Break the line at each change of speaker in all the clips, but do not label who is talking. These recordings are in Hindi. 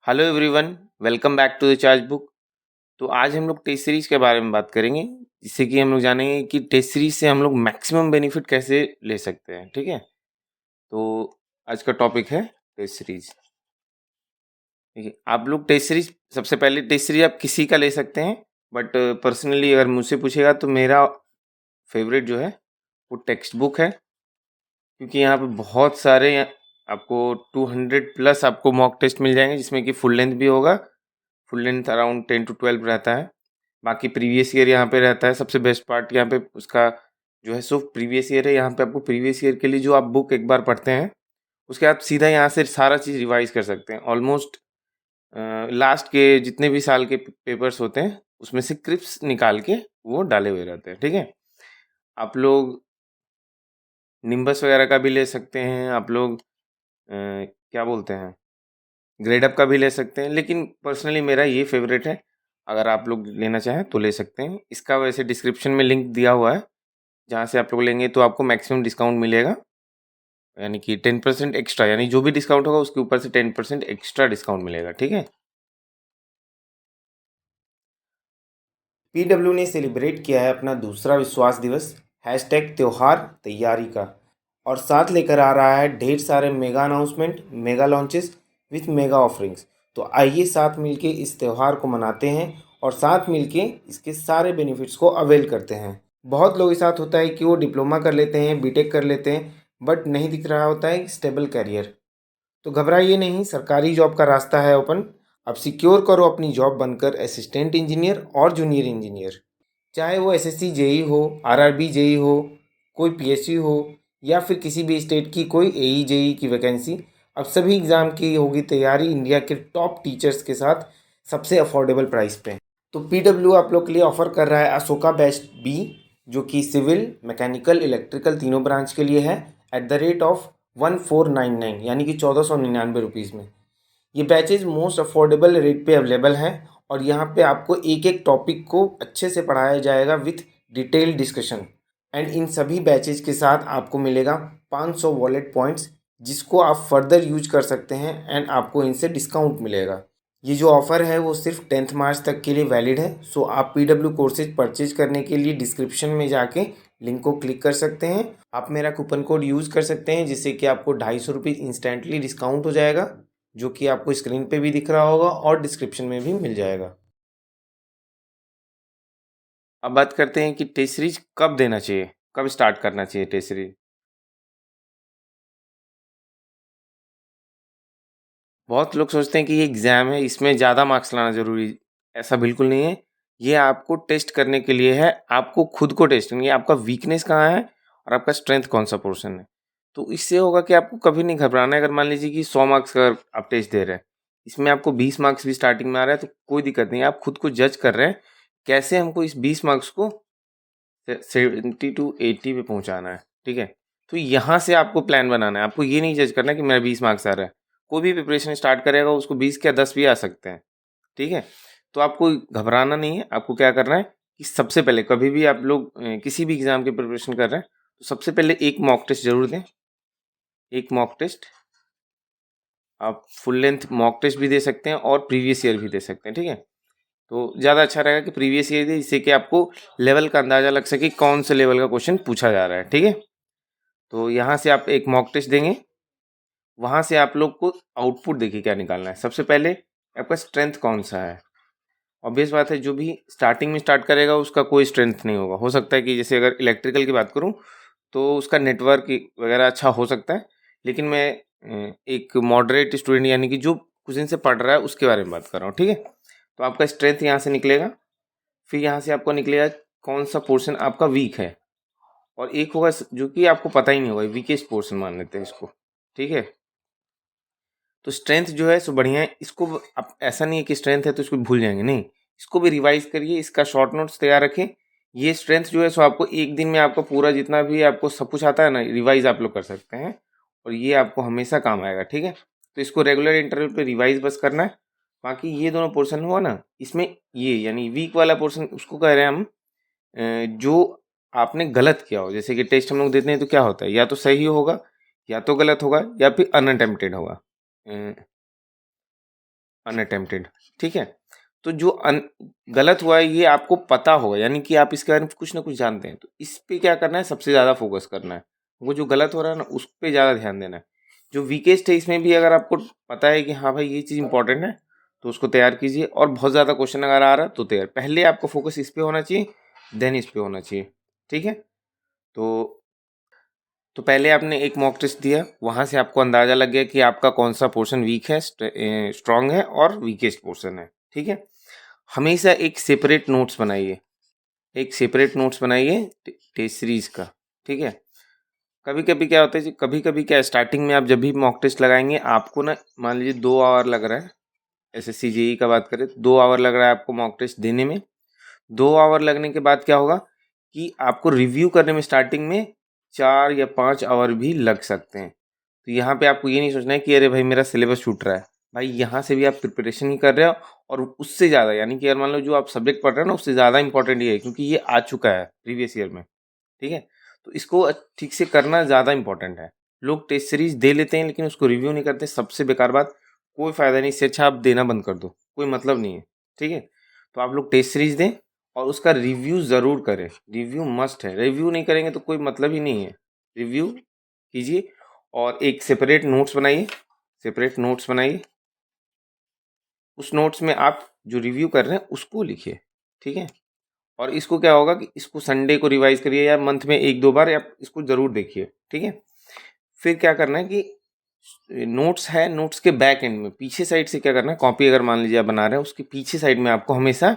Hello everyone, welcome back to the charge book. तो आज हम लोग टेस्ट सीरीज के बारे में बात करेंगे, जिससे कि हम लोग जानेंगे कि टेस्ट सीरीज से हम लोग मैक्सिमम बेनिफिट कैसे ले सकते हैं। ठीक है, तो आज का टॉपिक है टेस्ट सीरीज। ठीक है, आप लोग टेस्ट सीरीज, सबसे पहले टेस्ट सीरीज आप किसी का ले सकते हैं, बट पर्सनली अगर मुझसे पूछेगा तो मेरा फेवरेट जो है वो टेक्स्ट बुक है, क्योंकि यहाँ पे बहुत सारे आपको 200 प्लस आपको मॉक टेस्ट मिल जाएंगे, जिसमें कि फुल लेंथ भी होगा। फुल लेंथ अराउंड 10 to 12 रहता है। बाकी प्रीवियस ईयर यहाँ पे रहता है। सबसे बेस्ट पार्ट यहाँ पे उसका जो है सो प्रीवियस ईयर है। यहाँ पे आपको प्रीवियस ईयर के लिए जो आप बुक एक बार पढ़ते हैं, उसके बाद सीधा यहाँ से सारा चीज़ रिवाइज कर सकते हैं। ऑलमोस्ट लास्ट के जितने भी साल के पेपर्स होते हैं, उसमें से क्रिप्स निकाल के वो डाले हुए रहते हैं। ठीक है, आप लोग निम्बस वगैरह का भी ले सकते हैं। आप लोग क्या बोलते हैं, ग्रेड अप का भी ले सकते हैं, लेकिन पर्सनली मेरा ये फेवरेट है। अगर आप लोग लेना चाहें तो ले सकते हैं। इसका वैसे डिस्क्रिप्शन में लिंक दिया हुआ है, जहाँ से आप लोग लेंगे तो आपको मैक्सिमम डिस्काउंट मिलेगा, यानी कि 10% एक्स्ट्रा, यानी जो भी डिस्काउंट होगा उसके ऊपर से 10% एक्स्ट्रा डिस्काउंट मिलेगा। ठीक है,
पीडब्ल्यू ने सेलिब्रेट किया है अपना दूसरा विश्वास दिवस हैशटैग त्योहार तैयारी का, और साथ लेकर आ रहा है ढेर सारे mega announcement, mega launches with mega offerings. तो आइए साथ मिलके इस त्यौहार को मनाते हैं और साथ मिलके इसके सारे बेनिफिट्स को अवेल करते हैं। बहुत लोगों के साथ होता है कि वो डिप्लोमा कर लेते हैं, बीटेक कर लेते हैं, बट नहीं दिख रहा होता है स्टेबल करियर। तो घबराइए नहीं, सरकारी जॉब का रास्ता है ओपन। अब सिक्योर करो अपनी जॉब बनकर असिस्टेंट इंजीनियर और जूनियर इंजीनियर। चाहे वो एसएससी जेई हो, आरआरबी जेई हो, कोई पीएससी हो, या फिर किसी भी स्टेट की कोई एई जेई की वैकेंसी, अब सभी एग्ज़ाम की होगी तैयारी इंडिया के टॉप टीचर्स के साथ सबसे अफोर्डेबल प्राइस पे। तो पीडब्ल्यू आप लोग के लिए ऑफ़र कर रहा है अशोका बैच बी, जो कि सिविल, मैकेनिकल, इलेक्ट्रिकल तीनों ब्रांच के लिए है, एट द रेट ऑफ 1499, यानी कि 1499 रुपीज़ में। ये बैचेज मोस्ट अफोर्डेबल रेट पे अवेलेबल हैं, और यहाँ पे आपको एक एक टॉपिक को अच्छे से पढ़ाया जाएगा with detail discussion. And in सभी बैचेज के साथ आपको मिलेगा 500 वॉलेट पॉइंट्स, जिसको आप फर्दर यूज कर सकते हैं एंड आपको इनसे डिस्काउंट मिलेगा। ये जो ऑफ़र है वो सिर्फ 10th मार्च तक के लिए वैलिड है। सो आप पीडब्ल्यू कोर्सेज परचेज करने के लिए डिस्क्रिप्शन में जाके लिंक को क्लिक कर सकते हैं। आप मेरा कूपन कोड यूज़ कर सकते हैं, जिससे कि आपको 250 रुपये इंस्टेंटली डिस्काउंट हो जाएगा, जो कि आपको स्क्रीन पे भी दिख रहा होगा और डिस्क्रिप्शन में भी मिल जाएगा।
अब बात करते हैं कि टेस्ट सीरीज कब देना चाहिए, कब स्टार्ट करना चाहिए टेस्ट सीरीज। बहुत लोग सोचते हैं कि ये एग्ज़ाम है, इसमें ज़्यादा मार्क्स लाना ज़रूरी। ऐसा बिल्कुल नहीं है। ये आपको टेस्ट करने के लिए है, आपको खुद को टेस्ट करनी है, आपका वीकनेस कहाँ है और आपका स्ट्रेंथ कौन सा पोर्शन है। तो इससे होगा कि आपको कभी नहीं घबराना है। अगर मान लीजिए कि 100 मार्क्स का आप टेस्ट दे रहे हैं, इसमें आपको 20 मार्क्स भी स्टार्टिंग में आ रहा है, तो कोई दिक्कत नहीं है। आप खुद को जज कर रहे हैं, कैसे हमको इस 20 मार्क्स को 70 to 80 पे पहुँचाना है। ठीक है, तो यहाँ से आपको प्लान बनाना है। आपको ये नहीं जज करना कि मेरा 20 मार्क्स आ रहा है। कोई भी प्रिपरेशन स्टार्ट करेगा, उसको 20 क्या 10 भी आ सकते हैं। ठीक है, तो आपको घबराना नहीं है। आपको क्या करना है कि सबसे पहले कभी भी आप लोग किसी भी एग्ज़ाम की प्रिपरेशन कर रहे हैं, तो सबसे पहले एक मॉक टेस्ट ज़रूर दें। एक मॉक टेस्ट, आप फुल लेंथ मॉक टेस्ट भी दे सकते हैं और प्रीवियस ईयर भी दे सकते हैं। ठीक है, तो ज़्यादा अच्छा रहेगा कि प्रीवियस ईयर दे, जिससे कि आपको लेवल का अंदाज़ा लग सके कौन से लेवल का क्वेश्चन पूछा जा रहा है। ठीक है, तो यहाँ से आप एक मॉक टेस्ट देंगे। वहाँ से आप लोग को आउटपुट देखिए क्या निकालना है। सबसे पहले आपका स्ट्रेंथ कौन सा है। ऑब्वियस बात है, जो भी स्टार्टिंग में स्टार्ट करेगा उसका कोई स्ट्रेंथ नहीं होगा। हो सकता है कि जैसे अगर इलेक्ट्रिकल की बात करूँ, तो उसका नेटवर्क वगैरह अच्छा हो सकता है, लेकिन मैं एक मॉडरेट स्टूडेंट, यानी कि जो कुछ दिन से पढ़ रहा है, उसके बारे में बात कर रहा हूँ। ठीक है, तो आपका स्ट्रेंथ यहाँ से निकलेगा। फिर यहाँ से आपको निकलेगा कौन सा पोर्शन आपका वीक है, और एक होगा जो कि आपको पता ही नहीं होगा, वीकेस्ट पोर्शन मान लेते हैं इसको। ठीक है, तो स्ट्रेंथ जो है सो बढ़िया है। इसको आप, ऐसा नहीं है कि स्ट्रेंथ है तो इसको भूल जाएंगे, नहीं, इसको भी रिवाइज करिए, इसका शॉर्ट नोट्स तैयार रखें। ये स्ट्रेंथ जो है सो आपको एक दिन में आपका पूरा जितना भी आपको सब कुछ आता है ना, रिवाइज आप लोग कर सकते हैं, और ये आपको हमेशा काम आएगा। ठीक है, तो इसको रेगुलर इंटरवल पे रिवाइज बस करना है। बाकी ये दोनों पोर्शन हुआ ना, इसमें ये यानी वीक वाला पोर्शन उसको कह रहे हैं हम, जो आपने गलत किया हो। जैसे कि टेस्ट हम लोग देते हैं तो क्या होता है, या तो सही होगा या तो गलत होगा या फिर अनअटेम्प्टेड होगा, अनअटेम्प्टेड। ठीक है, तो जो गलत हुआ है ये आपको पता होगा, यानी कि आप इसके बारे में कुछ ना कुछ जानते हैं, तो इस पे क्या करना है, सबसे ज़्यादा फोकस करना है। वो जो गलत हो रहा है ना उस पे ज़्यादा ध्यान देना है। जो वीकेस्ट है इसमें भी अगर आपको पता है कि हाँ भाई ये चीज़ इंपॉर्टेंट है तो उसको तैयार कीजिए, और बहुत ज़्यादा क्वेश्चन अगर आ रहा है तो तैयार, पहले आपको फोकस इस पे होना चाहिए, देन इस पे होना चाहिए। ठीक है, तो पहले आपने एक मॉक टेस्ट दिया, वहाँ से आपको अंदाज़ा लग गया कि आपका कौन सा पोर्शन वीक है, स्ट्रांग है और वीकेस्ट पोर्शन है। ठीक है, हमेशा एक सेपरेट नोट्स बनाइए, एक सेपरेट नोट्स बनाइए टेस्ट सीरीज का। ठीक है, कभी कभी क्या होता है, कभी कभी क्या स्टार्टिंग में आप जब भी मॉक टेस्ट लगाएंगे आपको ना, मान लीजिए 2 आवर लग रहा है, एसएससी जेई का बात करें, 2 आवर लग रहा है आपको मॉक टेस्ट देने में। 2 आवर लगने के बाद क्या होगा कि आपको रिव्यू करने में स्टार्टिंग में 4 या 5 आवर भी लग सकते हैं। तो यहाँ पे आपको ये नहीं सोचना है कि अरे भाई मेरा सिलेबस छूट रहा है, भाई यहाँ से भी आप प्रिपरेशन ही कर रहे हो, और उससे ज़्यादा, यानी कि अगर मान लो जो आप सब्जेक्ट पढ़ रहे हो ना उससे ज़्यादा इंपॉर्टेंट ये है, क्योंकि ये आ चुका है प्रीवियस ईयर में। ठीक है, तो इसको ठीक से करना ज़्यादा इंपॉर्टेंट है। लोग टेस्ट सीरीज दे लेते हैं लेकिन उसको रिव्यू नहीं करते, सबसे बेकार बात, कोई फ़ायदा नहीं, इससे अच्छा आप देना बंद कर दो, कोई मतलब नहीं है। ठीक है, तो आप लोग टेस्ट सीरीज दें और उसका रिव्यू ज़रूर करें, रिव्यू मस्ट है, रिव्यू नहीं करेंगे तो कोई मतलब ही नहीं है। रिव्यू कीजिए और एक सेपरेट नोट्स बनाइए, सेपरेट नोट्स बनाइए, उस नोट्स में आप जो रिव्यू कर रहे हैं उसको लिखिए। ठीक है, और इसको क्या होगा कि इसको संडे को रिवाइज करिए या मंथ में 1-2 बार आप इसको ज़रूर देखिए। ठीक है, फिर क्या करना है कि नोट्स है, नोट्स के बैक एंड में पीछे साइड से क्या करना है, कॉपी अगर मान लीजिए आप बना रहे हैं उसके पीछे साइड में आपको हमेशा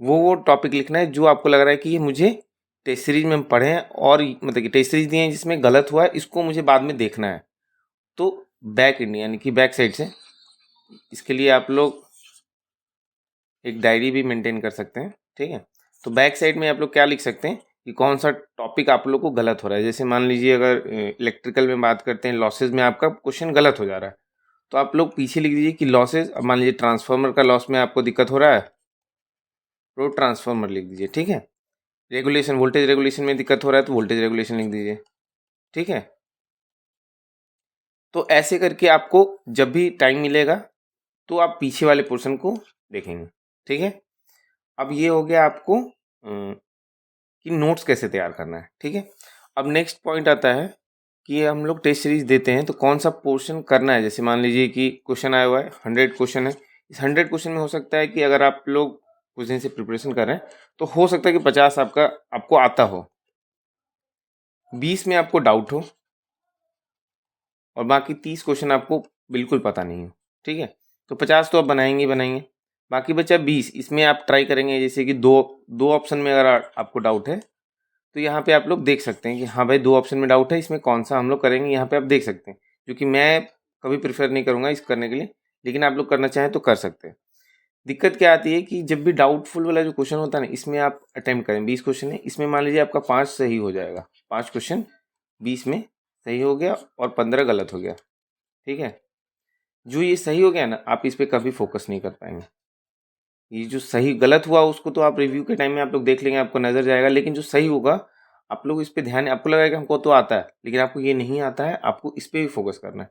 वो टॉपिक लिखना है जो आपको लग रहा है कि ये मुझे टेस्ट सीरीज में पढ़े हैं, और मतलब कि टेस्ट सीरीज दिए हैं जिसमें गलत हुआ है, इसको मुझे बाद में देखना है। तो बैक एंड यानी कि बैक साइड से, इसके लिए आप लोग एक डायरी भी मेंटेन कर सकते हैं। ठीक है, तो बैक साइड में आप लोग क्या लिख सकते हैं कि कौन सा टॉपिक आप लोग को गलत हो रहा है। जैसे मान लीजिए अगर इलेक्ट्रिकल में बात करते हैं, लॉसेज में आपका क्वेश्चन गलत हो जा रहा है, तो आप लोग पीछे लिख दीजिए कि लॉसेज, अब मान लीजिए ट्रांसफार्मर का लॉस में आपको दिक्कत हो रहा है, रोड ट्रांसफार्मर लिख दीजिए। ठीक है, रेगुलेशन, वोल्टेज रेगुलेशन में दिक्कत हो रहा है तो वोल्टेज रेगुलेशन लिख दीजिए। ठीक है, तो ऐसे करके आपको जब भी टाइम मिलेगा तो आप पीछे वाले पोर्शन को देखेंगे। ठीक है, अब ये हो गया आपको कि नोट्स कैसे तैयार करना है। ठीक है, अब नेक्स्ट पॉइंट आता है कि हम लोग टेस्ट सीरीज देते हैं तो कौन सा पोर्शन करना है। जैसे मान लीजिए कि क्वेश्चन आया हुआ है, 100 क्वेश्चन है, इस 100 क्वेश्चन में हो सकता है कि अगर आप लोग कुछ दिन से प्रिपरेशन कर रहे हैं तो हो सकता है कि 50 आपको आता हो, 20 में आपको डाउट हो, और बाकी 30 क्वेश्चन आपको बिल्कुल पता नहीं हो। ठीक है, तो 50 तो आप बनाएंगे ही बनाएंगे, बाकी बचा 20, इसमें आप ट्राई करेंगे। जैसे कि दो दो ऑप्शन में अगर आपको डाउट है तो यहाँ पे आप लोग देख सकते हैं कि हाँ भाई 2 ऑप्शन में डाउट है, इसमें कौन सा हम लोग करेंगे, यहाँ पे आप देख सकते हैं। जो कि मैं कभी प्रेफर नहीं करूँगा इस करने के लिए, लेकिन आप लोग करना चाहें तो कर सकते हैं। दिक्कत क्या आती है कि जब भी डाउटफुल वाला जो क्वेश्चन होता है ना, इसमें आप अटेम्प्ट करें, 20 क्वेश्चन है, इसमें मान लीजिए आपका 5 सही हो जाएगा, 5 क्वेश्चन 20 में सही हो गया और 15 गलत हो गया। ठीक है, जो ये सही हो गया ना, आप इस पर कभी फोकस नहीं कर पाएंगे। ये जो सही गलत हुआ उसको तो आप रिव्यू के टाइम में आप लोग देख लेंगे, आपको नजर जाएगा, लेकिन जो सही होगा आप लोग इस पे ध्यान, आपको लगेगा कि हमको तो आता है, लेकिन आपको ये नहीं आता है, आपको इस पे भी फोकस करना है।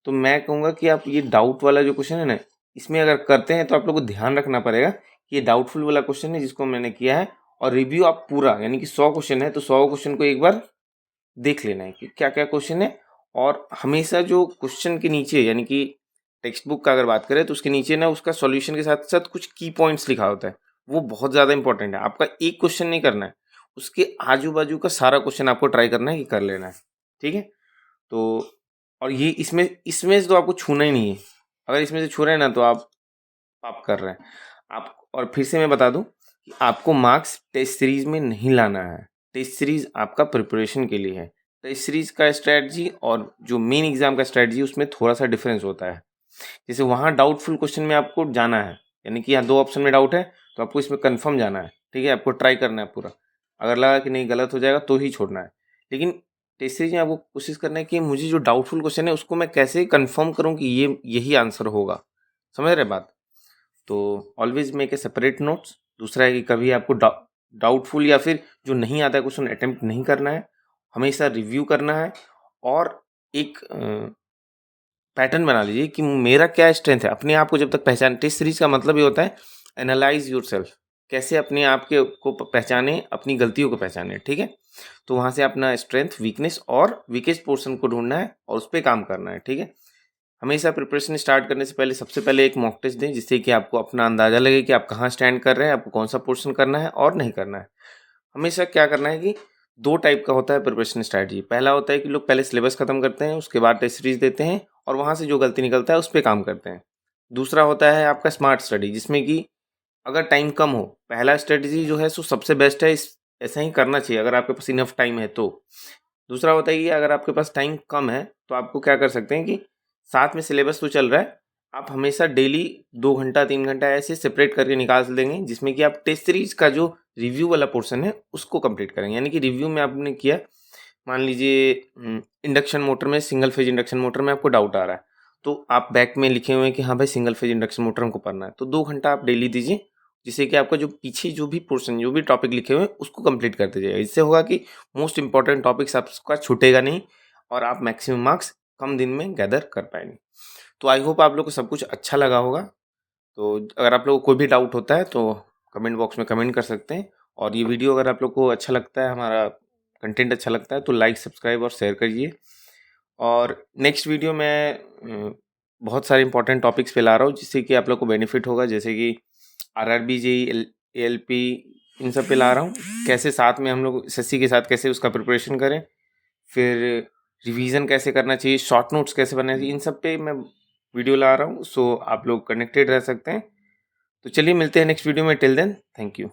तो मैं कहूँगा कि आप ये डाउट वाला जो क्वेश्चन है ना, इसमें अगर करते हैं तो आप लोग को ध्यान रखना पड़ेगा कि ये डाउटफुल वाला क्वेश्चन है जिसको मैंने किया है, और रिव्यू आप पूरा, यानी कि 100 क्वेश्चन है तो 100 क्वेश्चन को एक बार देख लेना है कि क्या क्या क्वेश्चन है। और हमेशा जो क्वेश्चन के नीचे, यानी कि टेक्स्ट बुक का अगर बात करें तो उसके नीचे ना उसका सॉल्यूशन के साथ साथ कुछ की पॉइंट्स लिखा होता है, वो बहुत ज़्यादा इंपॉर्टेंट है। आपका एक क्वेश्चन नहीं करना है, उसके आजू बाजू का सारा क्वेश्चन आपको ट्राई करना है कि कर लेना है। ठीक है, तो और ये इसमें इसमें से तो आपको छूना ही नहीं है, अगर इसमें से छू रहे हैं ना तो आप पाप कर रहे हैं आप। और फिर से मैं बता दूं कि आपको मार्क्स टेस्ट सीरीज में नहीं लाना है, टेस्ट सीरीज आपका प्रिपरेशन के लिए है। टेस्ट सीरीज का स्ट्रैटेजी और जो मेन एग्जाम का स्ट्रैटेजी उसमें थोड़ा सा डिफरेंस होता है। जैसे वहाँ डाउटफुल क्वेश्चन में आपको जाना है, यानी कि यहाँ 2 ऑप्शन में डाउट है तो आपको इसमें कंफर्म जाना है। ठीक है, आपको ट्राई करना है पूरा, अगर लगा कि नहीं गलत हो जाएगा तो ही छोड़ना है। लेकिन टेस्ट सीरीज में आपको कोशिश करना है कि मुझे जो डाउटफुल क्वेश्चन है उसको मैं कैसे कंफर्म करूँ कि ये यही आंसर होगा। समझ रहे बात? तो always make a separate notes. दूसरा है कि कभी आपको डाउटफुल या फिर जो नहीं आता है क्वेश्चन अटेम्प्ट नहीं करना है, हमेशा रिव्यू करना है। और एक पैटर्न बना लीजिए कि मेरा क्या स्ट्रेंथ है। अपने आप को जब तक पहचान, टेस्ट सीरीज का मतलब ये होता है एनालाइज योरसेल्फ, कैसे अपने आप के को पहचाने, अपनी गलतियों को पहचाने, ठीक है। तो वहाँ से अपना स्ट्रेंथ, वीकनेस और वीकेस्ट पोर्शन को ढूंढना है और उस पर काम करना है, ठीक है। हमेशा प्रिपरेशन स्टार्ट करने से पहले सबसे पहले एक मॉक टेस्ट दें, जिससे कि आपको अपना अंदाजा लगे कि आप कहाँ स्टैंड कर रहे हैं, आपको कौन सा पोर्शन करना है और नहीं करना है। हमेशा क्या करना है कि 2 टाइप का होता है प्रिपरेशन स्ट्रैटेजी। पहला होता है कि लोग पहले सिलेबस खत्म करते हैं, उसके बाद टेस्ट सीरीज देते हैं और वहाँ से जो गलती निकलता है उस पे काम करते हैं। दूसरा होता है आपका स्मार्ट स्टडी, जिसमें कि अगर टाइम कम हो, पहला स्ट्रेटजी जो है सो सबसे बेस्ट है, इस ऐसा ही करना चाहिए अगर आपके पास इनफ टाइम है तो। दूसरा होता है कि अगर आपके पास टाइम कम है तो आपको क्या कर सकते हैं कि साथ में सिलेबस तो चल रहा है, आप हमेशा डेली 2 घंटा 3 घंटा ऐसे सेपरेट करके निकाल देंगे, जिसमें कि आप टेस्ट सीरीज का जो रिव्यू वाला पोर्शन है उसको कंप्लीट करेंगे। यानी कि रिव्यू में आपने किया, मान लीजिए इंडक्शन मोटर में, सिंगल फेज इंडक्शन मोटर में आपको डाउट आ रहा है, तो आप बैक में लिखे हुए हैं कि हाँ भाई सिंगल फेज इंडक्शन मोटर हमको पढ़ना है, तो 2 घंटा आप डेली दीजिए, जिससे कि आपका जो पीछे जो भी पोर्शन, जो भी टॉपिक लिखे हुए हैं उसको कंप्लीट करते जाइए। इससे होगा कि मोस्ट इंपॉर्टेंट टॉपिक्स आपका छूटेगा नहीं और आप मैक्सिमम मार्क्स कम दिन में गैदर कर पाएंगे। तो आई होप आप लोग को सब कुछ अच्छा लगा होगा। तो अगर आप लोग को कोई भी डाउट होता है तो कमेंट बॉक्स में कमेंट कर सकते हैं, और ये वीडियो अगर आप लोग को अच्छा लगता है, हमारा कंटेंट अच्छा लगता है, तो लाइक, सब्सक्राइब और शेयर करिए। और नेक्स्ट वीडियो में बहुत सारे इंपॉर्टेंट टॉपिक्स पे ला रहा हूँ, जिससे कि आप लोग को बेनिफिट होगा, जैसे कि आरआरबी, जेईई, एएलपी, इन सब पे ला रहा हूँ। कैसे साथ में हम लोग एसएससी के साथ कैसे उसका प्रिपरेशन करें, फिर रिवीजन कैसे करना चाहिए, शॉर्ट नोट्स कैसे बनाना चाहिए, इन सब पे मैं वीडियो ला रहा हूँ। सो आप लोग कनेक्टेड रह सकते हैं। तो चलिए मिलते हैं नेक्स्ट वीडियो में। Till then, thank you.